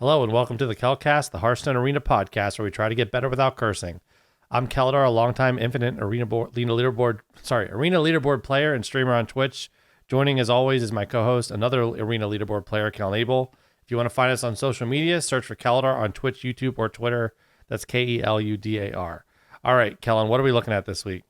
Hello and welcome to the Kelcast, the Hearthstone Arena podcast, where we try to get better without cursing. I'm Keldar, a longtime Infinite arena leaderboard player and streamer on Twitch. Joining as always is my co-host, another arena leaderboard player, Kellen Abel. If you want to find us on social media, search for Keldar on Twitch, YouTube, or Twitter. That's Keldar. All right, Kellen, what are we looking at this week?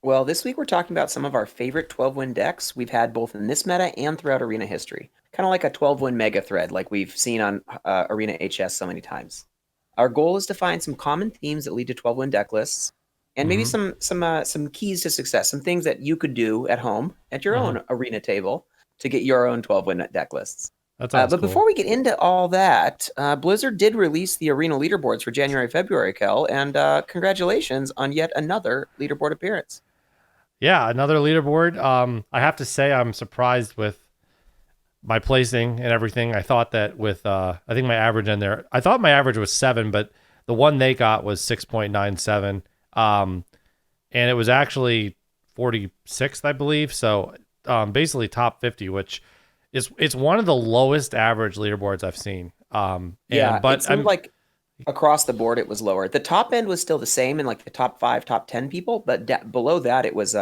Well, this week we're talking about some of our favorite 12-win decks we've had both in this meta and throughout Arena history. Kind of like a 12-win Megathread like we've seen on Arena HS so many times. Our goal is to find some common themes that lead to 12-win deck lists, and maybe some keys to success, some things that you could do at home at your own Arena table to get your own 12-win deck lists. That sounds But cool. before we get into all that, Blizzard did release the Arena leaderboards for January, February, Kel, and congratulations on yet another leaderboard appearance. Yeah, another leaderboard. I have to say I'm surprised with my placing and everything. I thought that with I think my average in there, I thought my average was 7, but the one they got was 6.97. And it was actually 46th, I believe. So basically top 50, which is it's one of the lowest average leaderboards I've seen. It seemed like across the board it was lower. The top end was still the same in like the top 5, top 10 people, but below that it was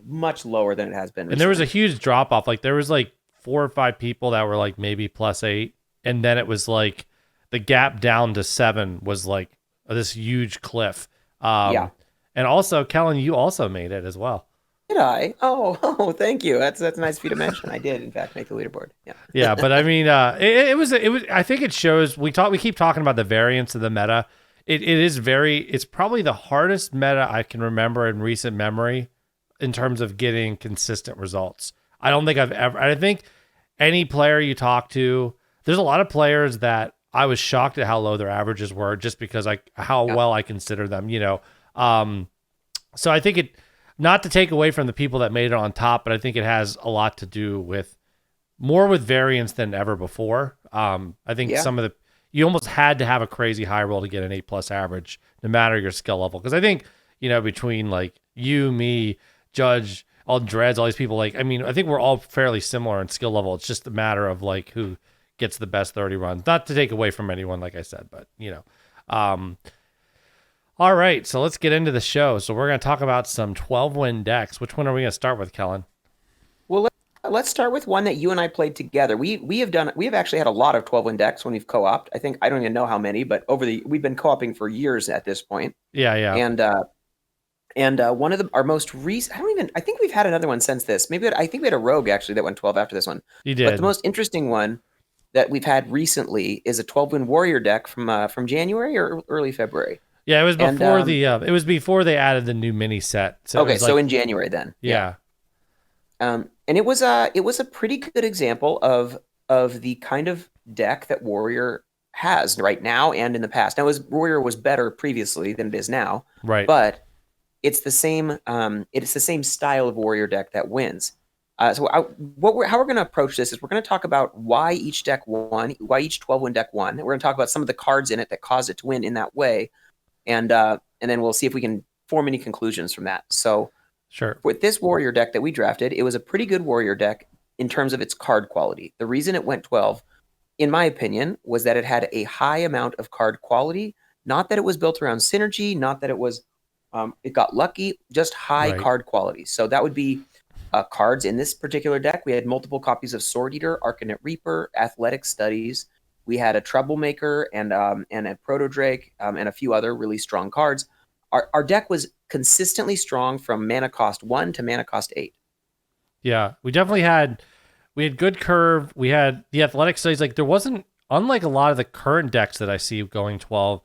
much lower than it has been recently. And there was a huge drop off. Like there was like 4 or 5 people that were like maybe +8, and then it was like the gap down to 7 was like this huge cliff. And also, Kellen, you also made it as well. Did I? Oh, thank you. That's nice of you to mention. I did, in fact, make the leaderboard. Yeah. Yeah, but I mean, it was. I think it shows. We keep talking about the variance of the meta. It's probably the hardest meta I can remember in recent memory in terms of getting consistent results. I don't think I think any player you talk to, there's a lot of players that I was shocked at how low their averages were just because how well I consider them. So I think it. Not to take away from the people that made it on top, but I think it has a lot to do with more with variance than ever before. I think you almost had to have a crazy high roll to get an 8+ average, no matter your skill level. Because I think, between like you, me, Judge, all Dreads, all these people, I think we're all fairly similar in skill level. It's just a matter of like who gets the best 30 runs. Not to take away from anyone, like I said, but all right, so let's get into the show. So we're going to talk about some 12-win decks. Which one are we going to start with, Kellen? Well, let's start with one that you and I played together. We have actually had a lot of 12-win decks when we've co-opted. I think I don't even know how many, but we've been co-oping for years at this point. Yeah. And one of our most recent, I think we've had another one since this. I think we had a rogue actually that went 12 after this one. You did. But the most interesting one that we've had recently is a 12-win warrior deck from January or early February. Yeah, it was before it was before they added the new mini set. So so in January then. Yeah. And it was a pretty good example of the kind of deck that Warrior has right now and in the past. Now, Warrior was better previously than it is now. Right. But it's the same style of Warrior deck that wins. So how we're going to approach this is we're going to talk about why each deck won, why each 12-win deck won. We're going to talk about some of the cards in it that caused it to win in that way. And then we'll see if we can form any conclusions from that. So sure. With this warrior deck that we drafted, it was a pretty good warrior deck in terms of its card quality. The reason it went 12, in my opinion, was that it had a high amount of card quality. Not that it was built around synergy, not that it was it got lucky, just high card quality. So that would be cards in this particular deck. We had multiple copies of Sword Eater, Arcanate Reaper, Athletic Studies. We had a Troublemaker and a Proto Drake and a few other really strong cards. Our deck was consistently strong from mana cost 1 to mana cost 8. Yeah, we had good curve. We had the Athletic Studies. Like there wasn't, unlike a lot of the current decks that I see going 12,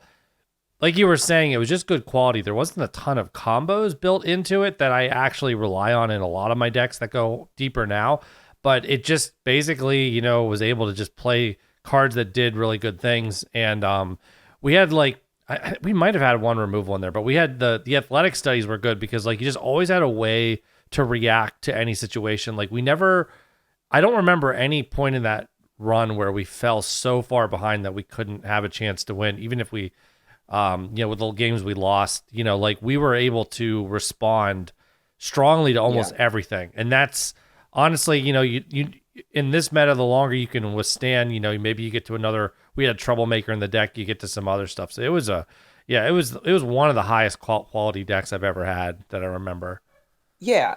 like you were saying, it was just good quality. There wasn't a ton of combos built into it that I actually rely on in a lot of my decks that go deeper now. But it just basically, was able to just play cards that did really good things. And we had we might have had one removal in there, but we had the Athletic Studies were good because you just always had a way to react to any situation. I don't remember any point in that run where we fell so far behind that we couldn't have a chance to win, even if we with the games we lost, we were able to respond strongly to almost everything. And that's honestly, in this meta, the longer you can withstand, maybe you get to another. We had a troublemaker in the deck. You get to some other stuff. So it was one of the highest quality decks I've ever had that I remember. Yeah,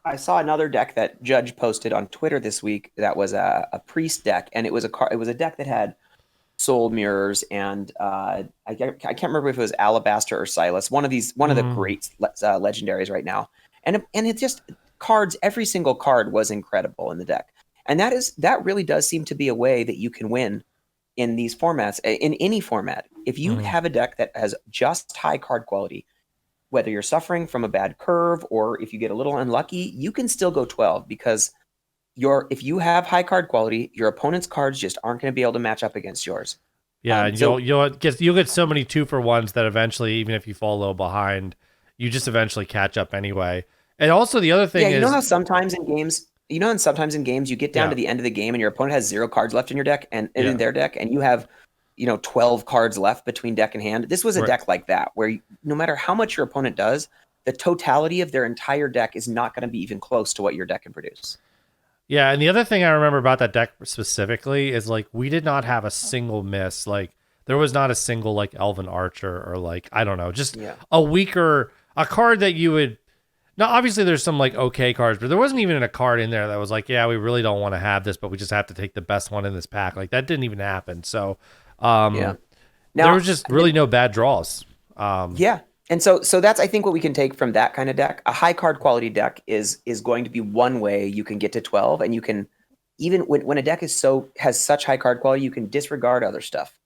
I saw another deck that Judge posted on Twitter this week that was a priest deck, and it was a deck that had soul mirrors and I can't remember if it was Alabaster or Silas, one of the great legendaries right now, and it just cards, every single card was incredible in the deck, and that really does seem to be a way that you can win in these formats, in any format. If you have a deck that has just high card quality, whether you're suffering from a bad curve or if you get a little unlucky, you can still go 12 because if you have high card quality, your opponent's cards just aren't going to be able to match up against yours. Yeah, and you'll get so many 2-for-1s that eventually, even if you fall a little behind, you just eventually catch up anyway. And also the other thing is, know how sometimes in games, you get down to the end of the game and your opponent has 0 cards left in your deck and in their deck, and you have 12 cards left between deck and hand. This was a deck like that, where no matter how much your opponent does, the totality of their entire deck is not going to be even close to what your deck can produce. Yeah, and the other thing I remember about that deck specifically is we did not have a single miss. There was not a single Elven Archer or I don't know, just a card that you would. Now, obviously, there's some okay cards, but there wasn't even a card in there that was yeah, we really don't want to have this, but we just have to take the best one in this pack. That didn't even happen. So, now, there was just really no bad draws. And so that's, I think, what we can take from that kind of deck. A high card quality deck is going to be one way you can get to 12, and you can, even when a deck has such high card quality, you can disregard other stuff.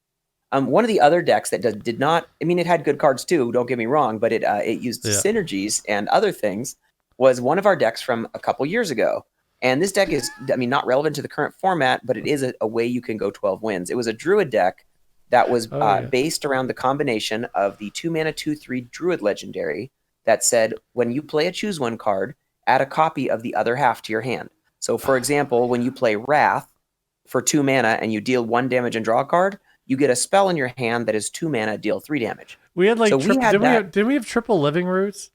One of the other decks that did not, I mean, it had good cards too, don't get me wrong, but it used synergies and other things, was one of our decks from a couple years ago. And this deck is, not relevant to the current format, but it is a way you can go 12 wins. It was a Druid deck that was based around the combination of the 2-mana 2/3 Druid legendary that said, when you play a choose one card, add a copy of the other half to your hand. So, for example, when you play Wrath for 2 mana and you deal 1 damage and draw a card, you get a spell in your hand that is 2 mana, deal 3 damage. We had did we have triple Living Roots?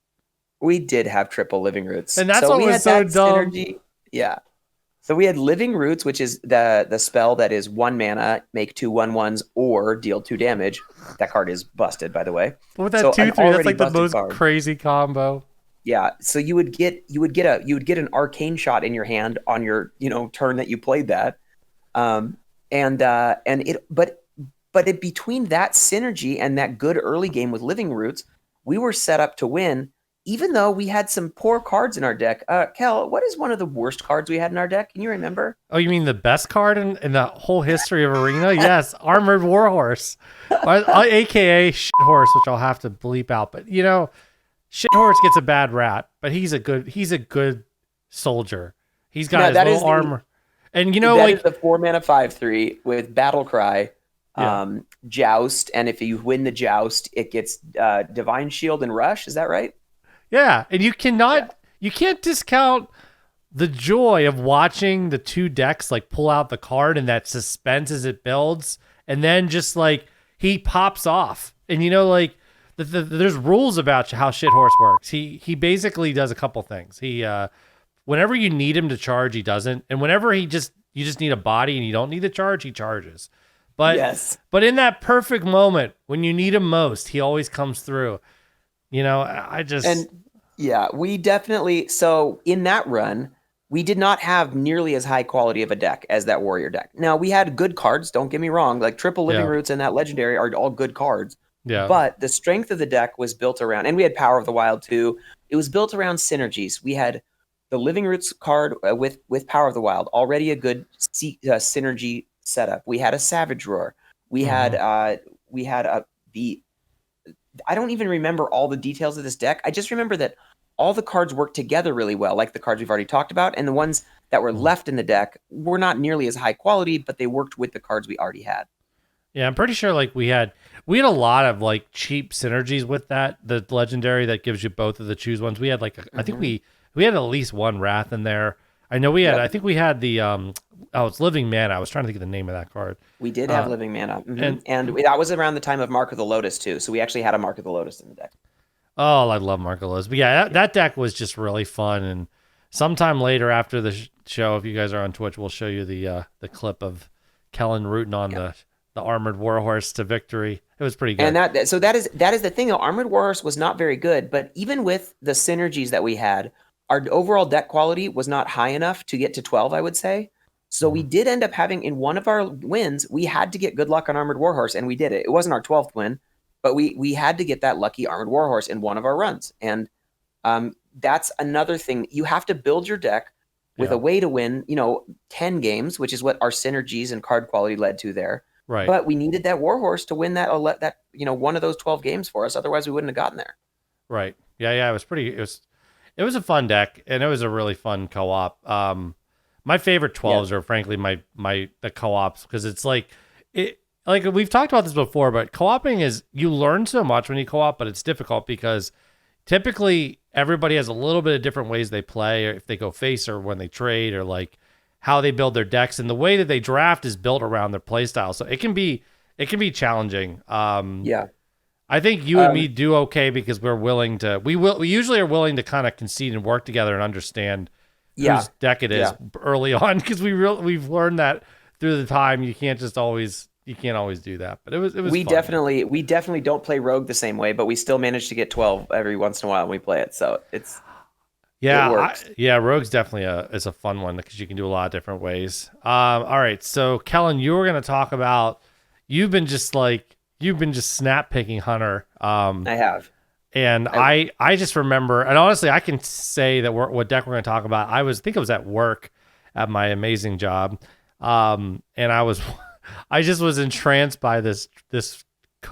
We did have triple Living Roots. And that's what was so dumb. Synergy. Yeah. So we had Living Roots, which is the spell that is 1 mana, make 2 1/1s, or deal 2 damage. That card is busted, by the way. But with that 2/3, that's the most crazy combo. Yeah. So you would get an arcane shot in your hand on your turn that you played that, but between that synergy and that good early game with Living Roots, we were set up to win. Even though we had some poor cards in our deck. Kel, what is one of the worst cards we had in our deck? Can you remember? Oh, you mean the best card in the whole history of Arena? Yes, Armored Warhorse, a.k.a. Shithorse, which I'll have to bleep out. But, Shithorse gets a bad rap, but he's a good soldier. He's got his little armor. And, that is the 4-mana 5/3 with Battle Cry, Joust, and if you win the Joust, it gets Divine Shield and Rush. Is that right? Yeah, and you can't discount the joy of watching the two decks pull out the card and that suspense as it builds, and then just he pops off. And there's rules about how Shithorse works. He basically does a couple things. He whenever you need him to charge, he doesn't, and whenever you just need a body and you don't need the charge, he charges. But in that perfect moment when you need him most, he always comes through. We definitely, so in that run, we did not have nearly as high quality of a deck as that Warrior deck. Now, we had good cards, don't get me wrong, triple Living Roots and that Legendary are all good cards. Yeah. But the strength of the deck was built around, and we had Power of the Wild too, it was built around synergies. We had the Living Roots card with Power of the Wild, already a good synergy setup. We had a Savage Roar. We had I don't even remember all the details of this deck. I just remember that all the cards worked together really well, like the cards we've already talked about, and the ones that were left in the deck were not nearly as high quality, but they worked with the cards we already had. Yeah, I'm pretty sure we had a lot of cheap synergies with the legendary that gives you both of the choose ones. We had I think we had at least one Wrath in there. I know we had. I think we had the it's Living Mana. I was trying to think of the name of that card. We did have Living Mana, and that was around the time of Mark of the Lotus too. So we actually had a Mark of the Lotus in the deck. Oh, I love Mark of the Lotus. But yeah, that deck was just really fun. And sometime later, after show, if you guys are on Twitch, we'll show you the clip of Kellen rooting on the armored warhorse to victory. It was pretty good. And that is the thing though. Armored Warhorse was not very good, but even with the synergies that we had, our overall deck quality was not high enough to get to 12, I would say. So we did end up having, in one of our wins, we had to get good luck on Armored Warhorse, and we did it. It wasn't our 12th win, but we had to get that lucky Armored Warhorse in one of our runs. And that's another thing. You have to build your deck with a way to win, 10 games, which is what our synergies and card quality led to there. Right. But we needed that Warhorse to win that one of those 12 games for us. Otherwise, we wouldn't have gotten there. Right. Yeah. It was a fun deck, and it was a really fun co-op. My favorite 12s are frankly the co-ops, because it's like we've talked about this before, but co-oping is, you learn so much when you co-op, but it's difficult because typically everybody has a little bit of different ways they play, or if they go face, or when they trade, or like how they build their decks, and the way that they draft is built around their play style. So it can be challenging. I think you and me do okay because we're willing to, we usually are willing to kind of concede and work together and understand whose deck it is early on, because we've learned that through the time you can't always do that. But it was we fun. definitely don't play Rogue the same way, but we still manage to get 12 every once in a while when we play it. So it works. Rogue's definitely is a fun one because you can do a lot of different ways. All right, so Kellen, you were going to talk about, you've been just snap picking Hunter. I have. And I just remember, and honestly, I can say that what deck we're going to talk about. I think I was at work at my amazing job, and I just was entranced by this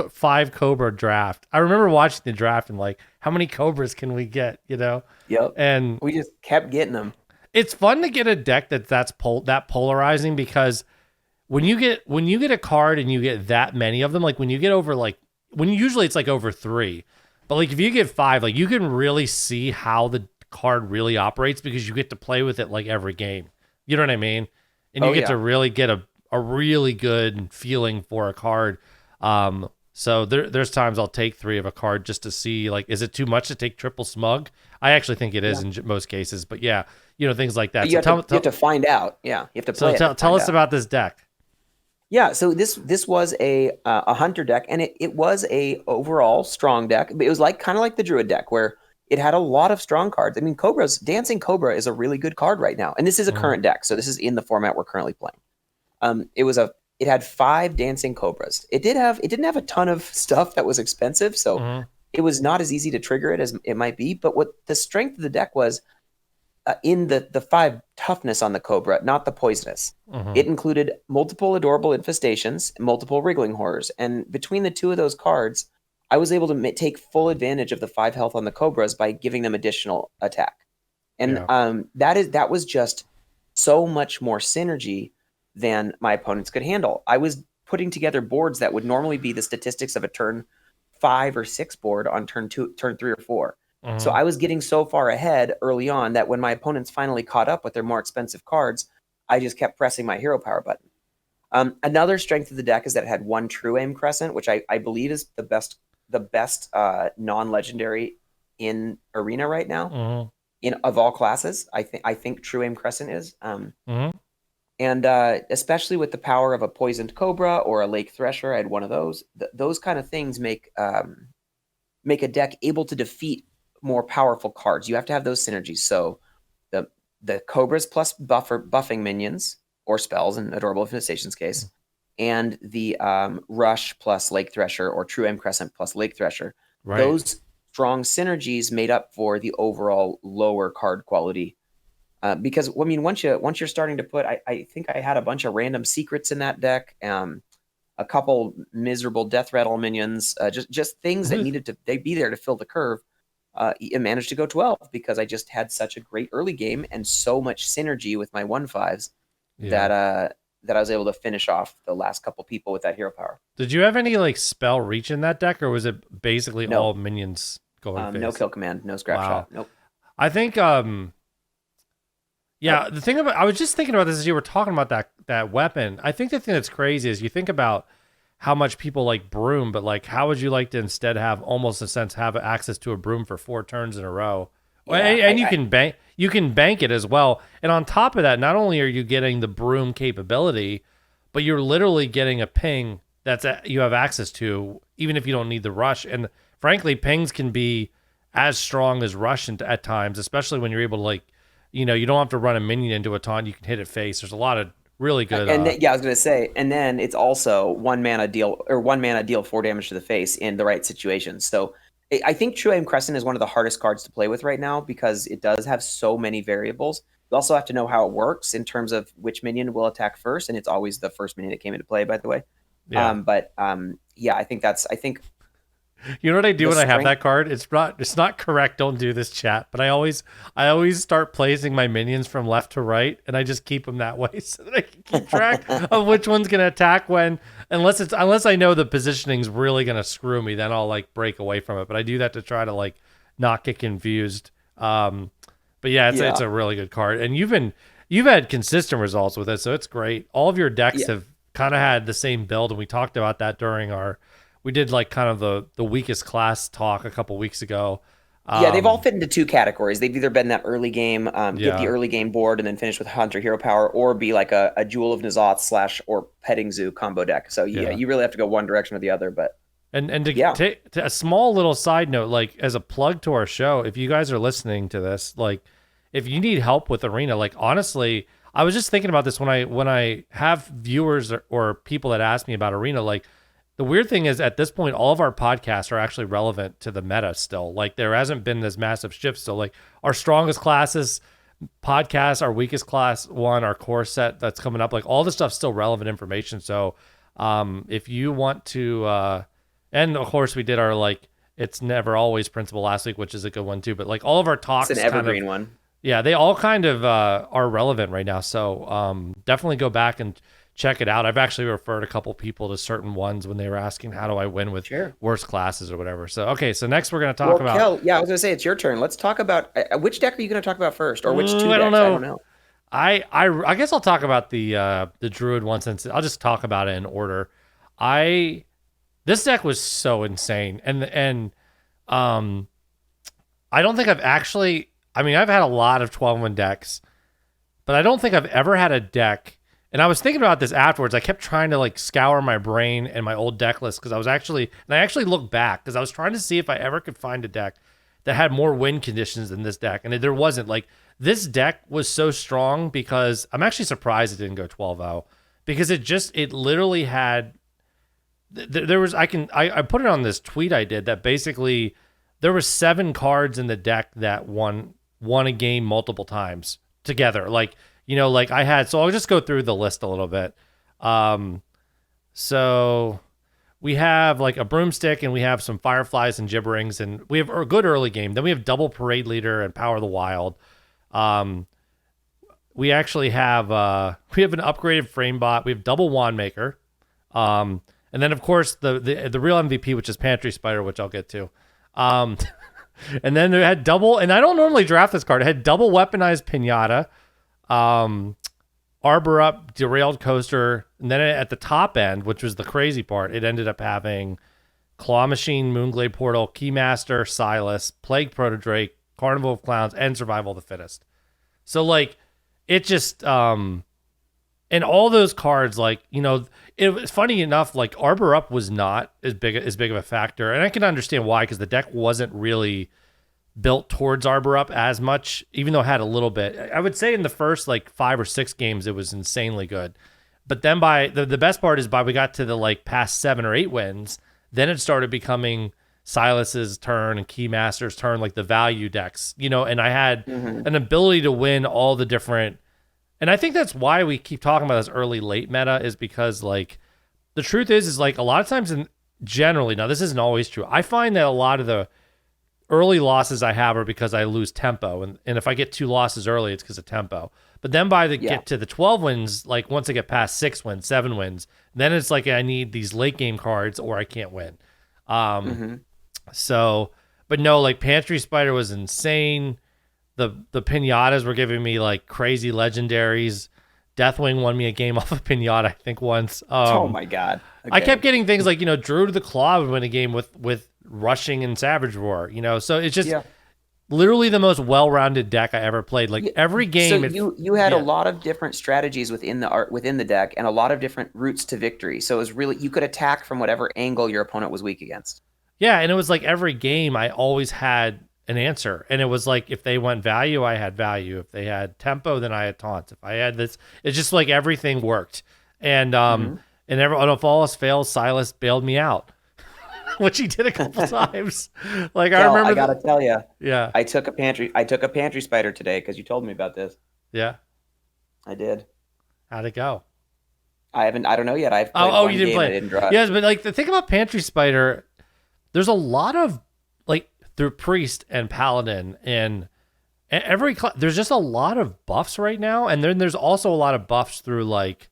5 Cobra draft. I remember watching the draft and like, how many Cobras can we get? Yep. And we just kept getting them. It's fun to get a deck that polarizing, because when you get a card and you get that many of them, like when you get over usually it's like over 3. But like if you get 5, like you can really see how the card really operates, because you get to play with it like every game. You know what I mean? And you get to really get a really good feeling for a card. So there's times I'll take 3 of a card just to see, like, is it too much to take triple smug? I actually think it is in most cases, but things like that. You have to find out. Yeah, you have to play. So tell us about this deck. Yeah, so this was a hunter deck, and it was a overall strong deck. It was kind of like the druid deck, where it had a lot of strong cards. I mean, Dancing Cobra is a really good card right now, and this is a current deck, so this is in the format we're currently playing. It had 5 Dancing Cobras. It didn't have a ton of stuff that was expensive, so it was not as easy to trigger it as it might be. But what the strength of the deck was, in the 5 toughness on the Cobra, not the poisonous. It included multiple adorable infestations, multiple wriggling horrors, and between the 2 of those cards, I was able to take full advantage of the 5 health on the Cobras by giving them additional attack. And that was just so much more synergy than my opponents could handle. I was putting together boards that would normally be the statistics of a turn 5 or 6 board on turn 3 or 4. So I was getting so far ahead early on that when my opponents finally caught up with their more expensive cards, I just kept pressing my hero power button. Another strength of the deck is that it had 1 True Aim Crescent, which I believe is the best non-legendary in Arena right now, of all classes. I think True Aim Crescent is. And especially with the power of a Poisoned Cobra or a Lake Thresher, I had one of those. Those kind of things make a deck able to defeat more powerful cards. You have to have those synergies. So the Cobras plus buffing minions or spells in Adorable Infestation's case, and the Rush plus Lake Thresher or True Aim Crescent plus Lake Thresher. Right. Those strong synergies made up for the overall lower card quality. Because I mean, once you're starting to put, I think I had a bunch of random secrets in that deck, a couple miserable death rattle minions, just things that needed to be there to fill the curve. It managed to go 12 because I just had such a great early game and so much synergy with my 1/5s that I was able to finish off the last couple people with that hero power. Did you have any like spell reach in that deck, or was it basically all minions going face? No kill command, no scrap shot. Nope. I think the thing about, I was just thinking about this as you were talking about that weapon. I think the thing that's crazy is you think about how much people like broom, but like how would you like to instead have almost a sense have access to a broom for 4 turns in a row Yeah, and you can bank it as well. And on top of that, not only are you getting the broom capability, but you're literally getting a ping you have access to, even if you don't need the rush. And frankly, pings can be as strong as rush at times, especially when you're able to you don't have to run a minion into a taunt. You can hit it face. There's a lot of really good. And I was gonna say, and then it's also 1 mana deal 4 damage to the face in the right situations. So I think True Aim Crescent is one of the hardest cards to play with right now because it does have so many variables. You also have to know how it works in terms of which minion will attack first, and it's always the first minion that came into play, by the way. Yeah. I think you know what I do when I have that card? It's not correct. Don't do this, chat. But I always start placing my minions from left to right, and I just keep them that way so that I can keep track of which one's gonna attack when. Unless I know the positioning's really gonna screw me, then I'll break away from it. But I do that to try to not get confused. But yeah, it's a really good card, and you've had consistent results with it, so it's great. All of your decks have kind of had the same build, and we talked about that during we did kind of the weakest class talk a couple weeks ago. They've all fit into 2 categories. They've either been that early game, get the early game board and then finish with Hunter Hero Power, or be like a Jewel of N'Zoth / or Petting Zoo combo deck. So you really have to go one direction or the other. But to a small little side note, as a plug to our show, if you guys are listening to this, if you need help with Arena, honestly, I was just thinking about this when I have viewers or people that ask me about Arena, the weird thing is at this point, all of our podcasts are actually relevant to the meta still. There hasn't been this massive shift still. Our strongest classes podcasts, our weakest class one, our core set that's coming up, all this stuff's still relevant information. So if you want to, and of course we did our it's never always principle last week, which is a good one too. But all of our talks, it's an evergreen one. Yeah, they all kind of are relevant right now. So definitely go back and check it out. I've actually referred a couple people to certain ones when they were asking how do I win with worse classes or whatever. So okay, so next we're going to talk about. Kel, I was going to say it's your turn. Let's talk about which deck are you going to talk about first, or which 2 decks? I don't know. I don't know. I guess I'll talk about the Druid one since I'll just talk about it in order. This deck was so insane, and I don't think I've actually. I mean, I've had a lot of 12-1 decks, but I don't think I've ever had a deck. And I was thinking about this afterwards. I kept trying to scour my brain and my old deck list because I actually looked back because I was trying to see if I ever could find a deck that had more win conditions than this deck, and there wasn't. This deck was so strong because I'm actually surprised it didn't go 12-0 because it literally had. There was I put it on this tweet I did that basically there were 7 cards in the deck that won a game multiple times together. I had, so I'll just go through the list a little bit. So we have a broomstick and we have some fireflies and gibberings and we have a good early game. Then we have double parade leader and power of the wild. We actually have, we have an upgraded frame bot. We have double wand maker. And then of course the real MVP, which is Pantry Spider, which I'll get to. And then it had double, and I don't normally draft this card. It had double weaponized pinata, Arbor Up, derailed coaster, and then at the top end, which was the crazy part, it ended up having Claw Machine, Moonglade Portal, Keymaster, Silas, Plague Protodrake, Carnival of Clowns, and Survival of the Fittest. So it just and all those cards, it was funny enough, Arbor Up was not as big of a factor, and I can understand why because the deck wasn't really built towards Arbor Up as much, even though it had a little bit. I would say in the first 5 or 6 games it was insanely good, but then by the best part is by we got to the past 7 or 8 wins, then it started becoming Silas's turn and Keymaster's turn, the value decks, and I had an ability to win all the different. And I think that's why we keep talking about this early late meta is because the truth is a lot of times generally, now this isn't always true. I find that a lot of the early losses I have are because I lose tempo. And if I get 2 losses early, it's because of tempo. But then get to the 12 wins, once I get past 6 wins, 7 wins, then it's I need these late game cards or I can't win. So, but no, Pantry Spider was insane. The pinatas were giving me crazy legendaries. Deathwing won me a game off of pinata, I think once. Oh my god! Okay. I kept getting things Druid of the Claw would win a game with rushing and Savage Roar. So it's just literally the most well-rounded deck I ever played. Like every game. So you had a lot of different strategies within the deck and a lot of different routes to victory. So it was really, you could attack from whatever angle your opponent was weak against. Yeah, and it was like every game I always had an answer. And it was like if they went value, I had value. If they had tempo, then I had taunts. If I had this, it's just like everything worked. And and if all else fails, Silas bailed me out. Which he did a couple times. Like I remember. I gotta tell you. Yeah. I took a Pantry Spider today because you told me about this. Yeah. I did. How'd it go? I don't know yet. I've played you didn't play. I didn't draw it. Yes, but like the thing about Pantry Spider, there's a lot of like through Priest and Paladin and there's just a lot of buffs right now, and then there's also a lot of buffs through like,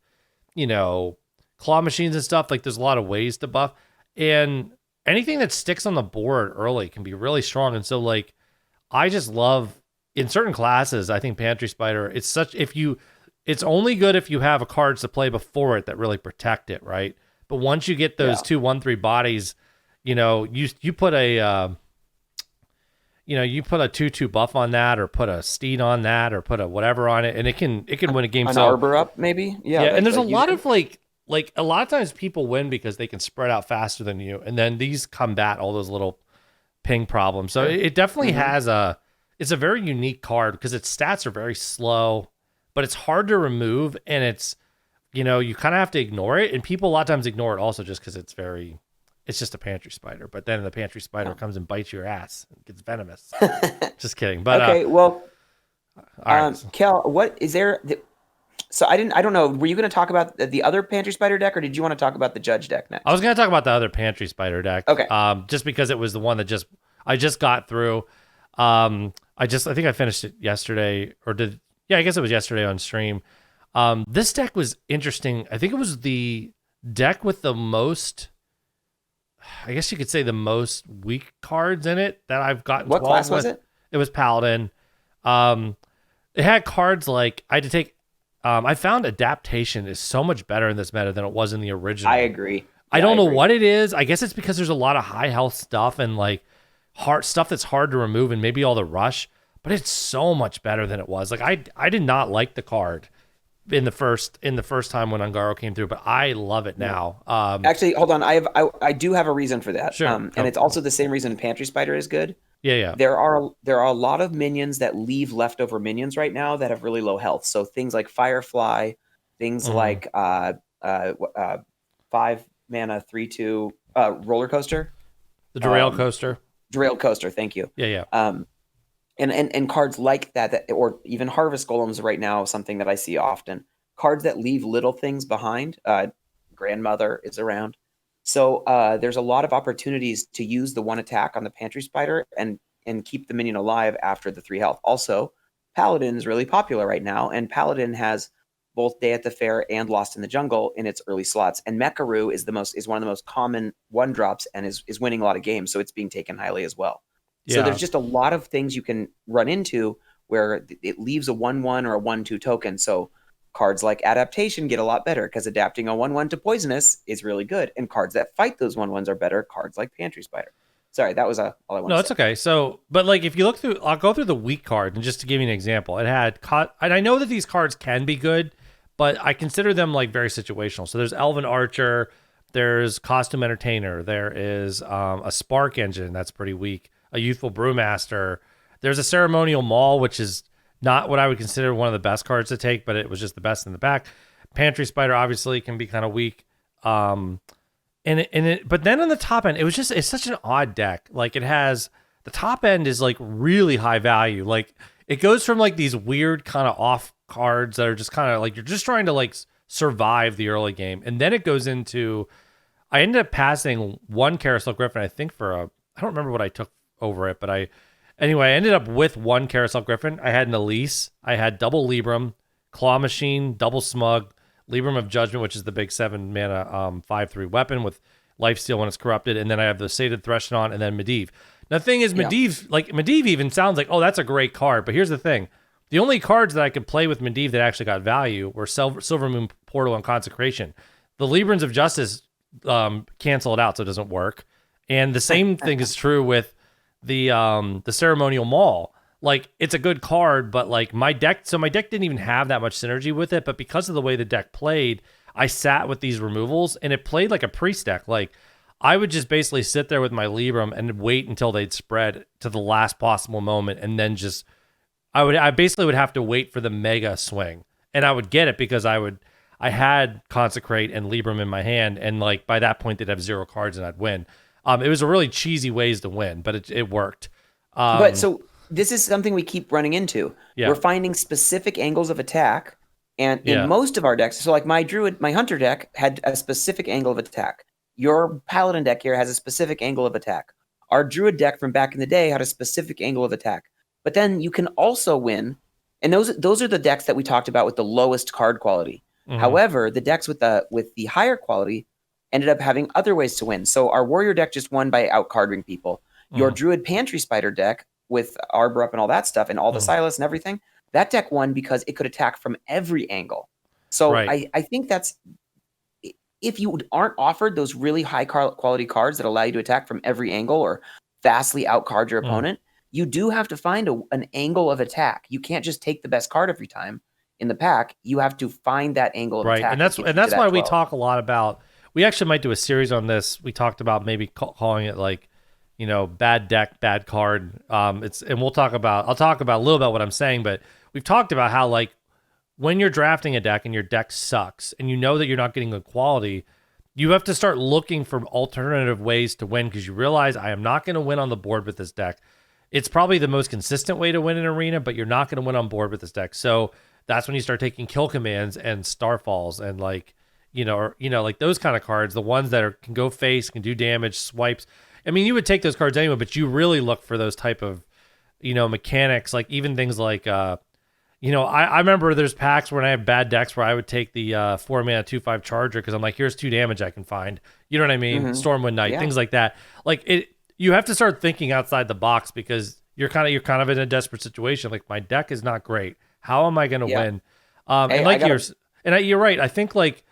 claw machines and stuff. Like there's a lot of ways to buff, and anything that sticks on the board early can be really strong. And so like, I just love in certain classes, I think Pantry Spider, it's only good if you have a cards to play before it that really protect it. Right. But once you get those 2/1/3 bodies, you put a, you put a 2/2 buff on that, or put a steed on that, or put a whatever on it, and it can win a game. An arbor up maybe. Yeah. And there's a lot of like a lot of times people win because they can spread out faster than you, and then these combat all those little ping problems. So it definitely has it's a very unique card because its stats are very slow, but it's hard to remove, and it's, you kind of have to ignore it, and people a lot of times ignore it also just because it's just a Pantry Spider. But then the Pantry Spider comes and bites your ass and gets venomous. Just kidding. But okay, well, all right. Kel, what is there? So I don't know. Were you going to talk about the other Pantry Spider deck, or did you want to talk about the Judge deck next? I was going to talk about the other Pantry Spider deck. Okay. Just because it was the one that I just got through. I think I finished it yesterday, I guess it was yesterday on stream. This deck was interesting. I think it was the deck with the most, I guess you could say the most weak cards in it that I've gotten. What class was it? It was Paladin. It had cards like I had to take. I found Adaptation is so much better in this meta than it was in the original. I agree. I don't know what it is. I guess it's because there's a lot of high health stuff and like hard stuff that's hard to remove, and maybe all the rush. But it's so much better than it was. Like I did not like the card in the first time when Ungaro came through, but I love it now. Actually, hold on. I do have a reason for that. Sure. And it's also the same reason Pantry Spider is good. Yeah. There are a lot of minions that leave leftover minions right now that have really low health. So things like Firefly, things like 5 mana 3/2 roller coaster. The Derail Coaster. Derail Coaster, thank you. Yeah. And cards like that, or even Harvest Golems right now, something that I see often. Cards that leave little things behind. Grandmother is around. So there's a lot of opportunities to use the one attack on the Pantry Spider and keep the minion alive after the 3 health. Also, Paladin is really popular right now, and Paladin has both Day at the Fair and Lost in the Jungle in its early slots. And Mecharoo is one of the most common 1-drops and is winning a lot of games, so it's being taken highly as well. Yeah. So there's just a lot of things you can run into where it leaves a 1/1 or a 1/2 token. So cards like Adaptation get a lot better because adapting a 1/1 to Poisonous is really good. And cards that fight those 1/1s are better. Cards like Pantry Spider. Sorry, that was all I wanted to say. No, it's okay. So, but like if you look through, I'll go through the weak card, and just to give you an example, it had, and I know that these cards can be good, but I consider them like very situational. So there's Elven Archer, there's Costume Entertainer, there is a Spark Engine that's pretty weak, a Youthful Brewmaster, there's a Ceremonial Maul, which is not what I would consider one of the best cards to take, but it was just the best in the back. Pantry Spider obviously can be kind of weak. But then on the top end, it's such an odd deck. Like it has, the top end is like really high value. Like it goes from like these weird kind of off cards that are just kind of like, you're just trying to like survive the early game. And then it goes into, I ended up passing one Carousel Griffin, I think I don't remember what I took over it, but Anyway, I ended up with one Carousel Griffin. I had an Elise. I had double Libram, Claw Machine, double Smug, Libram of Judgment, which is the big 7 mana 5/3 weapon with Lifesteal when it's corrupted. And then I have the Sated Threshodon and then Medivh. Now, the thing is, Medivh even sounds like, oh, that's a great card. But here's the thing. The only cards that I could play with Medivh that actually got value were Silver Moon Portal and Consecration. The Librans of Justice cancel it out, so it doesn't work. And the same thing is true with the ceremonial maul. Like, it's a good card, but like my deck didn't even have that much synergy with it. But because of the way the deck played, I sat with these removals and it played like a priest deck. Like, I would just basically sit there with my Libram and wait until they'd spread to the last possible moment, and then just I basically would have to wait for the mega swing, and I would get it because I had Consecrate and Libram in my hand, and like by that point they'd have 0 cards and I'd win. It was a really cheesy ways to win, but it worked. But so this is something we keep running into. Yeah. We're finding specific angles of attack, and in Yeah. most of our decks, so like my Hunter deck had a specific angle of attack. Your Paladin deck here has a specific angle of attack. Our Druid deck from back in the day had a specific angle of attack. But then you can also win, and those are the decks that we talked about with the lowest card quality. Mhm. However, the decks with the higher quality ended up having other ways to win. So our Warrior deck just won by outcarding people. Your Druid Pantry Spider deck with Arbor up and all that stuff and all the Silas and everything, that deck won because it could attack from every angle. So Right. I think that's, if you aren't offered those really high quality cards that allow you to attack from every angle or vastly outcard your opponent, you do have to find an angle of attack. You can't just take the best card every time in the pack. You have to find that angle of attack. And that's why we talk a lot about. We actually might do a series on this. We talked about maybe calling it like, bad deck, bad card. I'll talk about a little about what I'm saying, but we've talked about how like when you're drafting a deck and your deck sucks and you know that you're not getting good quality, you have to start looking for alternative ways to win because you realize I am not going to win on the board with this deck. It's probably the most consistent way to win an arena, but you're not going to win on board with this deck. So that's when you start taking kill commands and starfalls and like, like those kind of cards, the ones that can go face, can do damage, swipes. I mean, you would take those cards anyway, but you really look for those type of, mechanics, like even things like, I remember there's packs when I have bad decks where I would take the 4-mana 2/5 Charger because I'm like, here's 2 damage I can find. You know what I mean? Stormwind Knight, things like that. Like you have to start thinking outside the box because you're kind of in a desperate situation. Like my deck is not great. How am I going to win? You're right. I think like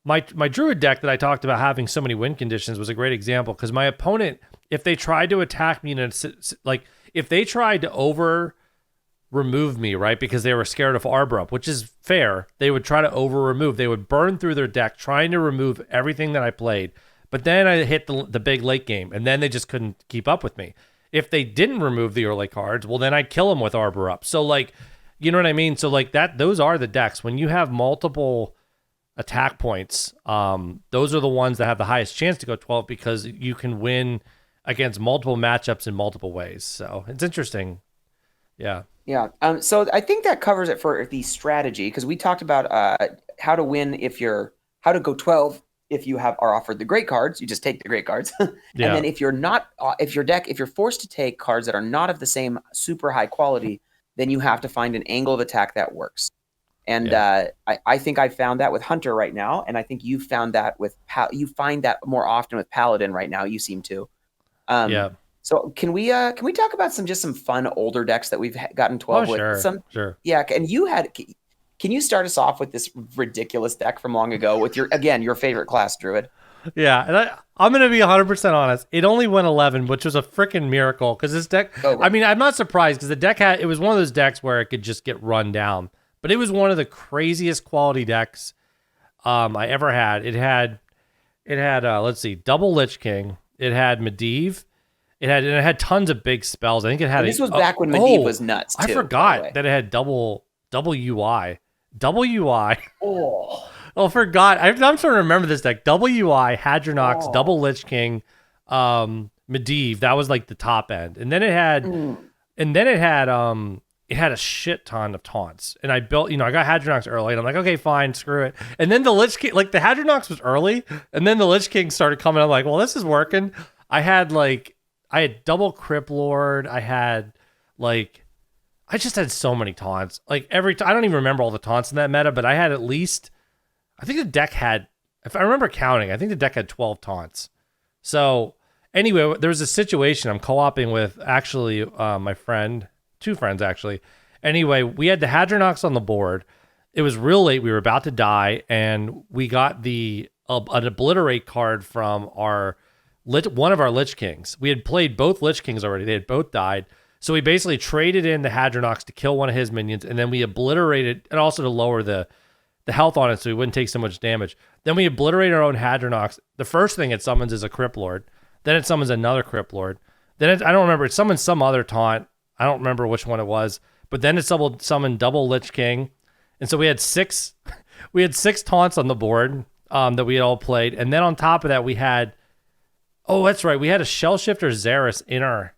my Druid deck that I talked about having so many win conditions was a great example because my opponent, if they tried to attack me if they tried to over remove me, right? Because they were scared of Arbor up, which is fair. They would try to over remove. They would burn through their deck trying to remove everything that I played. But then I hit the big late game, and then they just couldn't keep up with me. If they didn't remove the early cards, well, then I'd kill them with Arbor up. So, like, you know what I mean? So, like, those are the decks. When you have multiple attack points, those are the ones that have the highest chance to go 12 because you can win against multiple matchups in multiple ways. So, it's interesting. Yeah. Yeah. So I think that covers it for the strategy because we talked about how to win how to go 12 if you are offered the great cards. You just take the great cards, and then if you're not, if you're forced to take cards that are not of the same super high quality, then you have to find an angle of attack that works. And I think I found that with Hunter right now, and I think you found that with you find that more often with Paladin right now. You seem to. So can we talk about some fun older decks that we've gotten 12 with? Sure. Yeah, and can you start us off with this ridiculous deck from long ago with your favorite class, Druid? Yeah, and I'm going to be 100% honest. It only went 11, which was a freaking miracle because this deck, I mean, I'm not surprised because the deck it was one of those decks where it could just get run down, but it was one of the craziest quality decks I ever had. It had let's see, double Lich King. It had Medivh. It had tons of big spells. I think it had. This was back when Medivh was nuts. Too, I forgot that it had double UI. Oh, forgot. I'm trying to remember this deck. WI, Hadronox, double Lich King, Medivh. That was like the top end, and then it had, it had a shit ton of taunts. And I built, I got Hadronox early, and I'm like, okay, fine, screw it. And then the Lich King, like the Hadronox was early, and then the Lich King started coming. I'm like, well, this is working. I had double Crypt Lord. I just had so many taunts. Like I don't even remember all the taunts in that meta, but I had at least, I think the deck had, if I remember counting, I think the deck had 12 taunts. So anyway, there was a situation I'm co-oping with actually my friend, 2 friends actually. Anyway, we had the Hadronox on the board. It was real late. We were about to die, and we got an Obliterate card from our one of our Lich Kings. We had played both Lich Kings already. They had both died. So we basically traded in the Hadronox to kill one of his minions, and then we obliterated, and also to lower the health on it so we wouldn't take so much damage. Then we obliterate our own Hadronox. The first thing it summons is a Crypt Lord. Then it summons another Crypt Lord. Then I don't remember. It summoned some other taunt. I don't remember which one it was. But then it summoned double Lich King. And so we had six taunts on the board that we had all played. And then on top of that, we had, oh, that's right. We had a Shell Shifter Xeris in our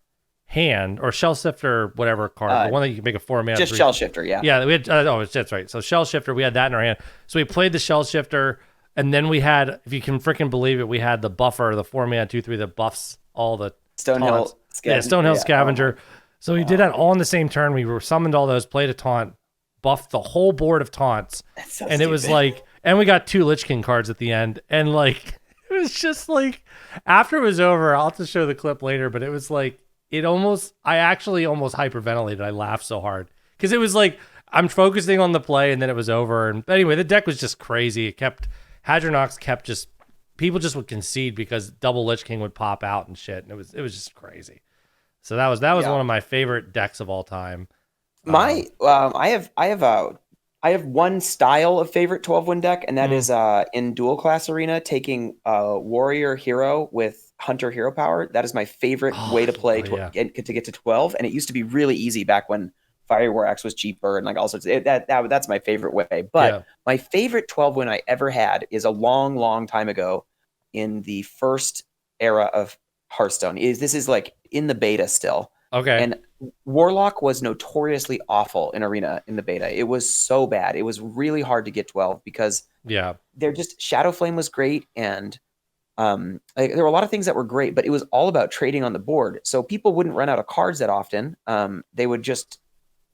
hand, or Shell Shifter, whatever card, the one that you can make a 4-mana. Just Shell Shifter, yeah. Yeah, we had, that's right. So Shell Shifter, we had that in our hand. So we played the Shell Shifter, and then we had, if you can freaking believe it, we had the buffer, the 4-mana 2/3 that buffs all the Stonehill Scavenger. Stonehill Scavenger. So we did that all in the same turn. We summoned all those, played a taunt, buffed the whole board of taunts. So and stupid. It was like, and we got 2 Lich King cards at the end. And like, it was just like, after it was over, I'll have to show the clip later, but it was like, I actually almost hyperventilated. I laughed so hard because it was like, I'm focusing on the play and then it was over. And anyway, the deck was just crazy. Hadronox kept just, people just would concede because double Lich King would pop out and shit. And it was just crazy. So that was one of my favorite decks of all time. I have one style of favorite 12-win deck, and that is in dual class arena, taking warrior hero with hunter hero power. That is my favorite way to play to get to 12. And it used to be really easy back when Fiery War Axe was cheaper and like all sorts of that's my favorite way. But my favorite 12-win I ever had is a long, long time ago in the first era of Hearthstone. This is like in the beta still. Okay. And Warlock was notoriously awful in Arena in the beta. It was so bad. It was really hard to get 12 because they're just Shadowflame was great, and there were a lot of things that were great, but it was all about trading on the board. So people wouldn't run out of cards that often. They would just,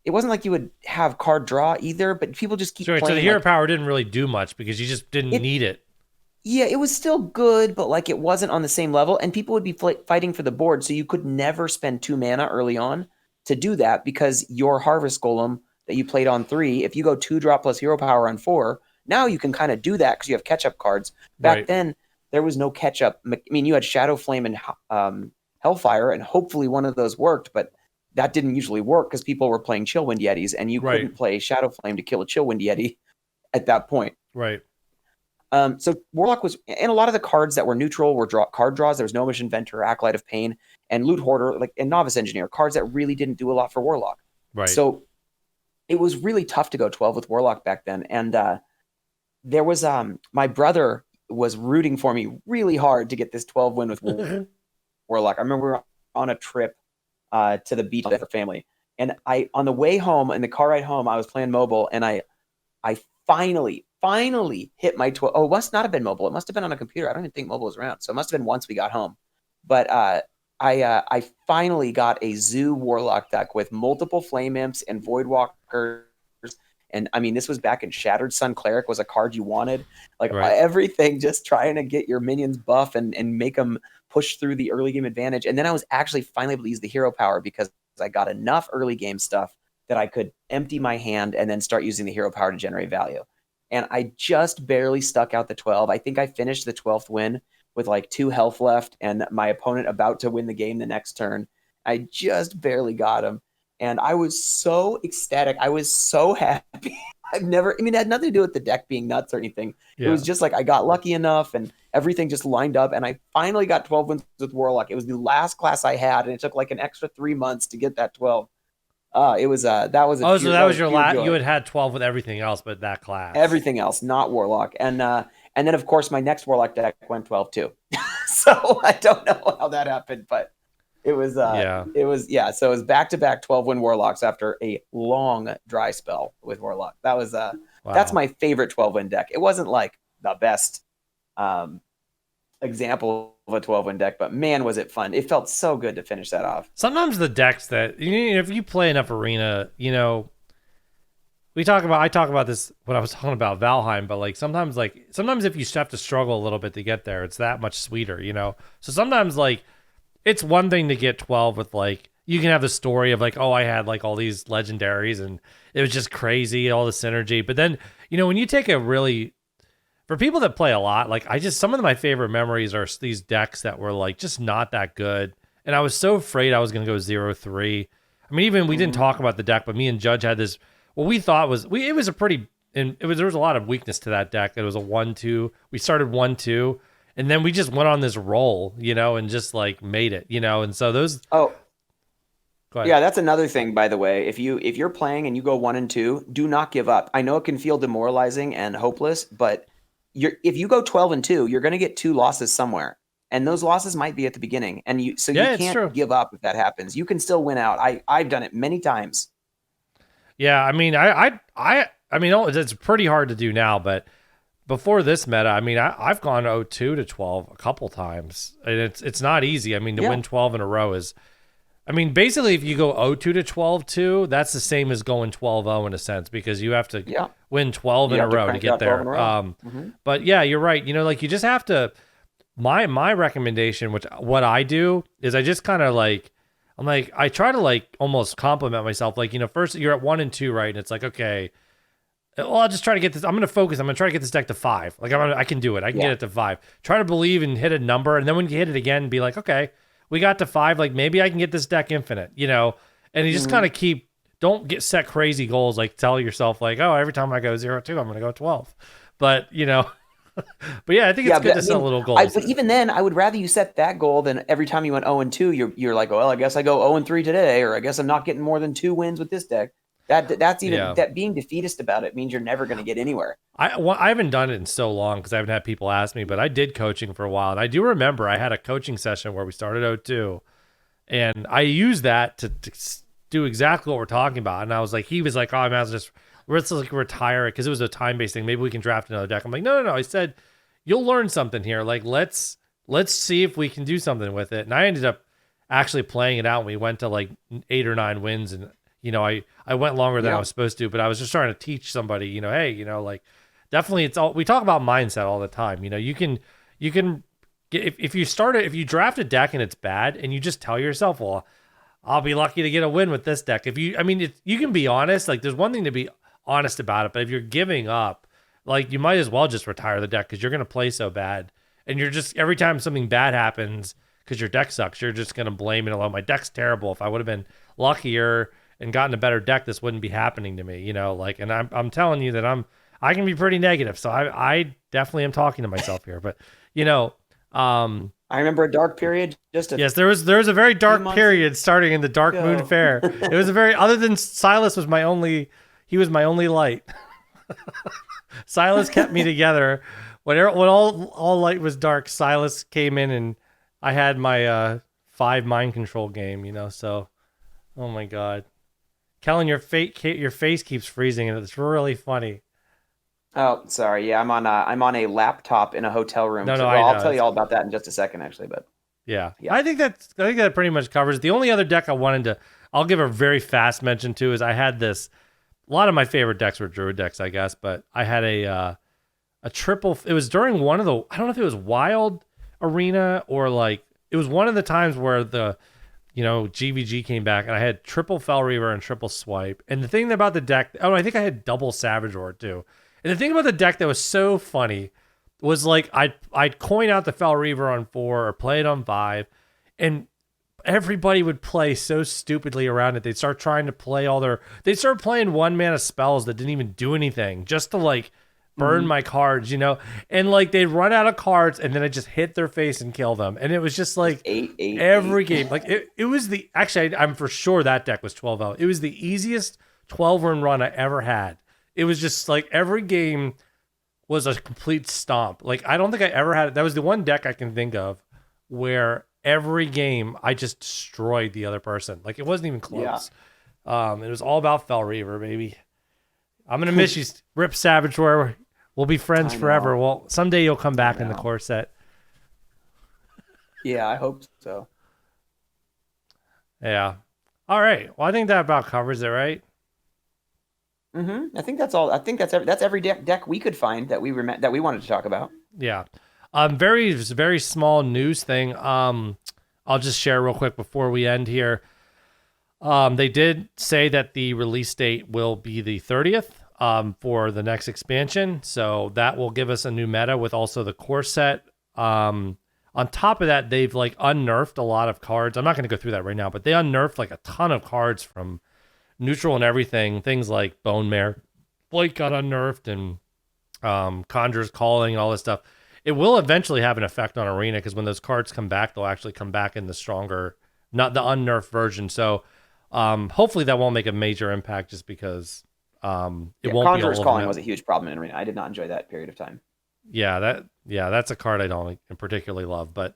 it wasn't like you would have card draw either, but people just keep playing. So the hero power didn't really do much because you just didn't need it. Yeah, it was still good, but like it wasn't on the same level, and people would be fighting for the board, so you could never spend 2 mana early on to do that because your Harvest Golem that you played on 3, if you go 2-drop plus hero power on 4, now you can kind of do that because you have catch-up cards. Back then, there was no catch-up. I mean, you had Shadowflame and Hellfire, and hopefully one of those worked, but that didn't usually work because people were playing Chillwind Yetis, and you couldn't play Shadowflame to kill a Chillwind Yeti at that point. Right. So Warlock was, and a lot of the cards that were neutral were card draws. There was Gnomish Inventor, Acolyte of Pain, and Loot Hoarder, and Novice Engineer, cards that really didn't do a lot for Warlock. Right. So it was really tough to go 12 with Warlock back then. And there was, my brother was rooting for me really hard to get this 12 win with Warlock. I remember we were on a trip to the beach with our family. And on the way home, in the car ride home, I was playing mobile, and I finally hit my 12. Oh, it must not have been mobile. It must have been on a computer. I don't even think mobile was around. So it must have been once we got home. But I finally got a Zoo Warlock deck with multiple Flame Imps and Voidwalkers. And I mean, this was back in Shattered Sun Cleric was a card you wanted. Like everything, just trying to get your minions buff and make them push through the early game advantage. And then I was actually finally able to use the hero power because I got enough early game stuff that I could empty my hand and then start using the hero power to generate value. And I just barely stuck out the 12. I think I finished the 12th win with like 2 health left and my opponent about to win the game the next turn. I just barely got him. And I was so ecstatic. I was so happy. it had nothing to do with the deck being nuts or anything. Yeah. It was just like I got lucky enough and everything just lined up. And I finally got 12 wins with Warlock. It was the last class I had, and it took like an extra 3 months to get that 12. That was so that was your last. You had 12 with everything else, but that class. Everything else, not Warlock, and then of course my next Warlock deck went 12 too. So I don't know how that happened, but it was So it was back-to-back 12-win Warlocks after a long dry spell with Warlock. That was that's my favorite 12-win deck. It wasn't like the best example of a 12-win deck, but man, was it fun. It felt so good to finish that off. Sometimes the decks that, if you play enough Arena, I talk about this when I was talking about Valheim, but like sometimes if you have to struggle a little bit to get there, it's that much sweeter, So sometimes like it's one thing to get 12 with like, you can have the story of like, oh, I had like all these legendaries and it was just crazy, all the synergy. But then, when you take a really for people that play a lot, like some of my favorite memories are these decks that were like just not that good. And I was so afraid I was going to go 0-3. I mean, even we didn't talk about the deck, but me and Judge had this, what we thought was, it was a pretty, and there was a lot of weakness to that deck. It was a 1-2. We started 1-2, and then we just went on this roll, and just like made it, and so those. Oh, yeah, that's another thing, by the way. If you're playing and you go 1-2, do not give up. I know it can feel demoralizing and hopeless, but if you go 12-2, you're going to get 2 losses somewhere. And those losses might be at the beginning, and you can't give up if that happens. You can still win out. I've done it many times. Yeah, I mean, I mean, it's pretty hard to do now, but before this meta, I mean, I've gone 0-2-12 a couple times, and it's not easy. I mean, to win 12 in a row is, I mean, basically, if you go 0-2-12 too, that's the same as going 12-0 in a sense, because you have to win 12 in a row to get there. But yeah, you're right. Like you just have to. My recommendation, what I do is I just kind of like, I try to like almost compliment myself. Like, first you're at 1 and 2, right? And it's like, okay, well, I'll just try to get this. I'm going to focus. I'm going to try to get this deck to 5. Like I can do it. I can get it to 5. Try to believe and hit a number. And then when you hit it again, be like, okay, we got to 5. Like maybe I can get this deck infinite, and you just kind of don't get set crazy goals. Like tell yourself like, oh, every time I go 0-2, I'm going to go 12. But, but yeah, I think it's good to set little goals. But even then, I would rather you set that goal than every time you went 0-2, you're like, well, I guess I go 0-3 today, or I guess I'm not getting more than 2 wins with this deck. That's even that being defeatist about it means you're never going to get anywhere. I haven't done it in so long because I haven't had people ask me, but I did coaching for a while, and I do remember I had a coaching session where we started 0-2, and I used that to do exactly what we're talking about. And I was like, he was like, oh, I might as well just. Let's like retire it because it was a time-based thing. Maybe we can draft another deck. I'm like, no. I said, you'll learn something here. Like, let's see if we can do something with it. And I ended up actually playing it out. And we went to like 8 or 9 wins. And, I went longer than I was supposed to, but I was just trying to teach somebody, hey, like definitely we talk about mindset all the time. You can get, if you draft a deck and it's bad and you just tell yourself, well, I'll be lucky to get a win with this deck. You can be honest. Like there's one thing to be honest about it, but if you're giving up, like you might as well just retire the deck because you're going to play so bad, and you're just every time something bad happens because your deck sucks, you're just going to blame it. My deck's terrible. If I would have been luckier and gotten a better deck, this wouldn't be happening to me. And I'm telling you that I can be pretty negative, so I definitely am talking to myself here. But I remember a dark period. Yes, there was a very dark period starting in the Dark Moon Fair. It was other than Silas was my only. He was my only light. Silas kept me together. When all light was dark, Silas came in and I had my 5 mind control game, so oh my God. Kellen, your face keeps freezing and it's really funny. Oh, sorry. Yeah, I'm on a laptop in a hotel room. I'll tell you all about that in just a second, actually. But yeah. I think that pretty much covers it. The only other deck I'll give a very fast mention to is I had this. A lot of my favorite decks were Druid decks, I guess, but I had a triple. It was during one of the. I don't know if it was Wild Arena or like it was one of the times where the, GVG came back and I had triple Fel Reaver and triple Swipe. And the thing about the deck, I think I had double Savage Roar too. And the thing about the deck that was so funny was like I'd coin out the Fel Reaver on 4 or play it on 5, and everybody would play so stupidly around it. They'd start trying to play they'd start playing 1-mana spells that didn't even do anything just to like burn my cards, and like they'd run out of cards and then I just hit their face and kill them. And it was just like every game, like it was I'm for sure that deck was 12-0. It was the easiest 12-run run I ever had. It was just like every game was a complete stomp. Like I don't think I ever had, that was the one deck I can think of where every game I just destroyed the other person. Like it wasn't even close. Yeah. It was all about Fel Reaver, baby. I'm gonna miss you, Rip Savage Roar. We'll be friends forever. Well, someday you'll come back in the core set. Yeah, I hope so. Yeah. All right. Well, I think that about covers it, right? I think that's all. I think that's every deck we could find that we wanted to talk about. Yeah. Very, very small news thing. I'll just share real quick before we end here. They did say that the release date will be the 30th. for the next expansion. So that will give us a new meta with also the core set. On top of that, they've like unnerfed a lot of cards. I'm not going to go through that right now, but they unnerfed like a ton of cards from neutral and everything. Things like Bone Mare Blake got unnerfed, and Conjurer's Calling and all this stuff. It will eventually have an effect on Arena, because when those cards come back, they'll actually come back in the stronger, not the unnerfed version. So hopefully that won't make a major impact, just because it won't be all Conjurer's over Calling that. was a huge problem in Arena. I did not enjoy that period of time. Yeah, that's a card I don't particularly love. But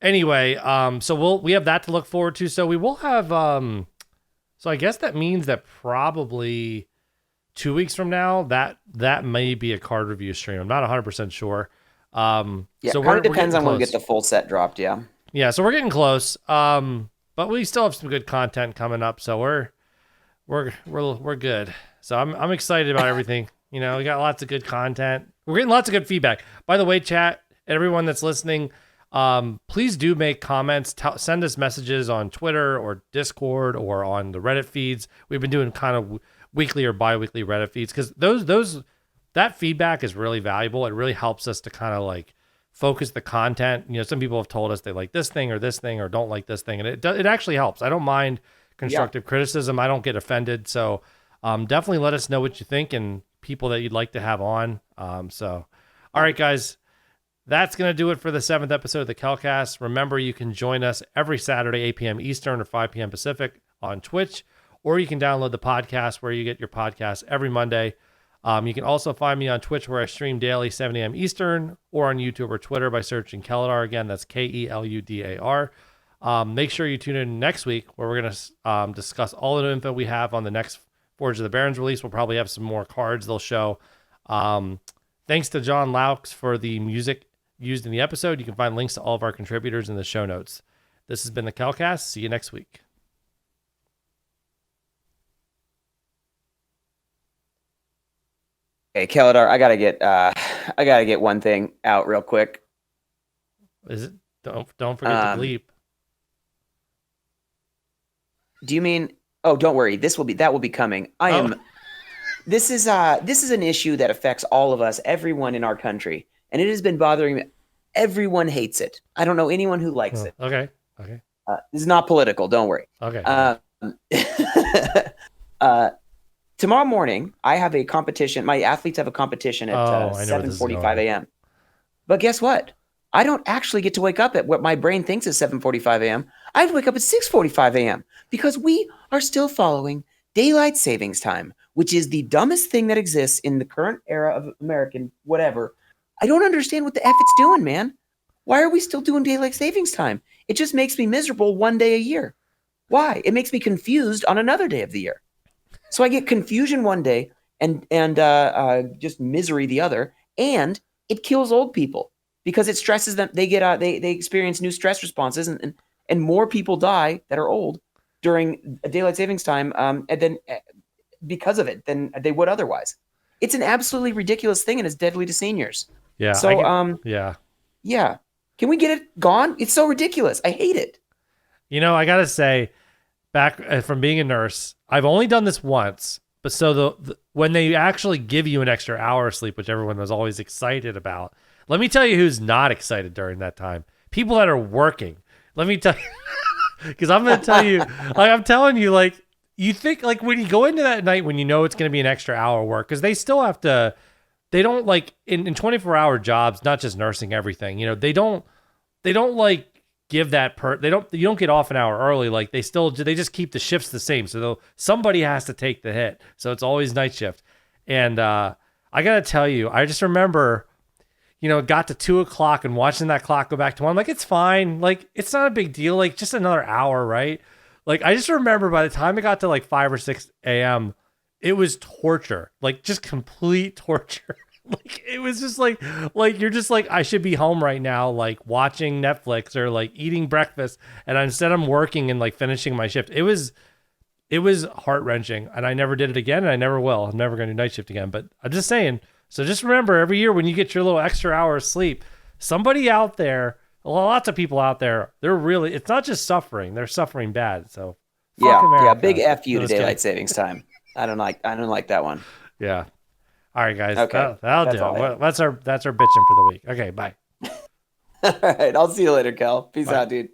anyway, so we have that to look forward to. So we will have so I guess that means that probably 2 weeks from now, that may be a card review stream. I'm not 100% sure. Yeah, so kind of depends on when we close. get the full set dropped. Yeah. Yeah, so we're getting close. But we still have some good content coming up, so we're good. So I'm excited about everything. You know, we got lots of good content. We're getting lots of good feedback. By the way, chat, everyone that's listening, please do make comments. Send us messages on Twitter or Discord or on the Reddit feeds. We've been doing kind of weekly or bi-weekly Reddit feeds, because that feedback is really valuable. It really helps us to kind of like focus the content. You know, some people have told us they like this thing or don't like this thing, and it actually helps. I don't mind constructive criticism. I don't get offended. So definitely let us know what you think and people that you'd like to have on. So all right, guys, that's going to do it for the 7th episode of the Kelcast. Remember, you can join us every Saturday, 8 p.m. Eastern or 5 p.m. Pacific on Twitch, or you can download the podcast where you get your podcast every Monday. You can also find me on Twitch, where I stream daily, 7 a.m. Eastern, or on YouTube or Twitter by searching Keludar. Again, that's Keludar. Make sure you tune in next week, where we're going to discuss all the info we have on the next Forge of the Barons release. We'll probably have some more cards they'll show. Thanks to John Laux for the music used in the episode. You can find links to all of our contributors in the show notes. This has been the Kelcast. See you next week. Hey, Keludar, I gotta get one thing out real quick. Is it? Don't forget to bleep. Do you mean? Oh, don't worry. That will be coming. This is an issue that affects all of us, everyone in our country, and it has been bothering me. Everyone hates it. I don't know anyone who likes it. Okay. This is not political. Don't worry. Okay. Tomorrow morning, I have a competition. My athletes have a competition at 7:45 a.m. But guess what? I don't actually get to wake up at what my brain thinks is 7:45 a.m. I have to wake up at 6:45 a.m. because we are still following daylight savings time, which is the dumbest thing that exists in the current era of American whatever. I don't understand what the F it's doing, man. Why are we still doing daylight savings time? It just makes me miserable one day a year. Why? It makes me confused on another day of the year. So I get confusion one day and just misery the other, and it kills old people because it stresses them. They get they experience new stress responses, and more people die that are old during daylight savings time, and then because of it than they would otherwise. It's an absolutely ridiculous thing, and it's deadly to seniors. Yeah. So yeah. Can we get it gone? It's so ridiculous. I hate it. You know, I gotta say, back from being a nurse, I've only done this once, but so when they actually give you an extra hour of sleep, which everyone was always excited about, let me tell you who's not excited during that time. People that are working. Let me tell you, because I'm going to tell you, I'm telling you, like, you think, like, when you go into that night when you know it's going to be an extra hour of work, because they still have to, they don't, like, in 24-hour jobs, not just nursing, everything, you know, they don't like, give that you don't get off an hour early. Like they just keep the shifts the same. So somebody has to take the hit. So it's always night shift. And I got to tell you, I just remember, you know, it got to 2:00 and watching that clock go back to 1. I'm like, it's fine. Like, it's not a big deal. Like just another hour. Right. Like, I just remember by the time it got to like 5 or 6 a.m., it was torture, like just complete torture. Like it was just like you're just like, I should be home right now, like watching Netflix or like eating breakfast, and instead I'm working and like finishing my shift. It was heart-wrenching, and I never did it again, and I never will. I'm never going to do night shift again. But I'm just saying. So just remember, every year when you get your little extra hour of sleep, somebody out there, lots of people out there, it's not just suffering; they're suffering bad. So yeah, big F you to daylight savings time. I don't like that one. Yeah. All right, guys. Okay, That'll that's do all I it. have. That's our bitching for the week. Okay, bye. All right, I'll see you later, Cal. Peace Bye. out, dude.